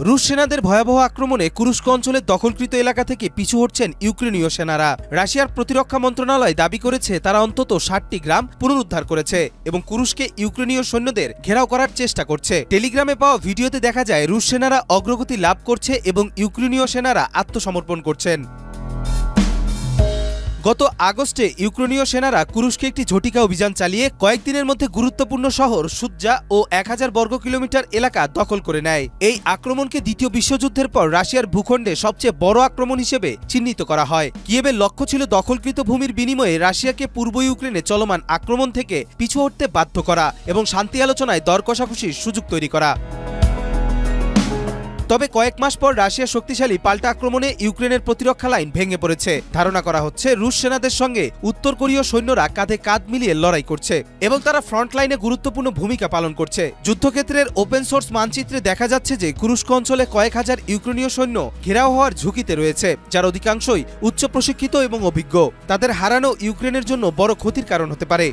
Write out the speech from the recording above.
রুশ সেনাদের ভয়াবহ আক্রমণে কুরস্ক অঞ্চলের দখলকৃত এলাকা থেকে পিছু হটছেন ইউক্রেনীয় সেনারা। রাশিয়ার প্রতিরক্ষা মন্ত্রণালয় দাবি করেছে তারা অন্তত ৬০টি গ্রাম পুনরুদ্ধার করেছে এবং কুরস্কে ইউক্রেনীয় সৈন্যদের ঘেরাও করার চেষ্টা করছে। টেলিগ্রামে পাওয়া ভিডিওতে দেখা যায় রুশ সেনারা অগ্রগতি লাভ করছে এবং ইউক্রেনীয় সেনারা আত্মসমর্পণ করছেন। গত আগস্টে ইউক্রেনীয় সেনারা কুরস্কে একটি ঝটিকা অভিযান চালিয়ে কয়েকদিনের মধ্যে গুরুত্বপূর্ণ শহর সুজ্জা ও ১০০০ বর্গ কিলোমিটার এলাকা দখল করে নেয়। এই আক্রমণকে দ্বিতীয় বিশ্বযুদ্ধের পর রাশিয়ার ভূখণ্ডে সবচেয়ে বড় আক্রমণ হিসেবে চিহ্নিত করা হয়। কিয়েভের লক্ষ্য ছিল দখলকৃত ভূমির বিনিময়ে রাশিয়াকে পূর্ব ইউক্রেনে চলমান আক্রমণ থেকে পিছু হটতে বাধ্য করা এবং শান্তি আলোচনায় দর কষাকষির সুযোগ তৈরি করা। তবে কয়েক মাস পর রাশিয়ার শক্তিশালী পাল্টা আক্রমণে ইউক্রেনের প্রতিরক্ষা লাইন ভেঙে পড়েছে। ধারণা করা হচ্ছে রুশ সেনাদের সঙ্গে উত্তর কোরীয় সৈন্যরা কাঁধে কাঁধ মিলিয়ে লড়াই করছে এবং তারা ফ্রন্ট লাইনে গুরুত্বপূর্ণ ভূমিকা পালন করছে। যুদ্ধক্ষেত্রের ওপেন সোর্স মানচিত্রে দেখা যাচ্ছে যে কুরস্ক অঞ্চলে কয়েক হাজার ইউক্রেনীয় সৈন্য ঘেরাও হওয়ার ঝুঁকিতে রয়েছে, যার অধিকাংশই উচ্চ প্রশিক্ষিত এবং অভিজ্ঞ। তাদের হারানো ইউক্রেনের জন্য বড় ক্ষতির কারণ হতে পারে।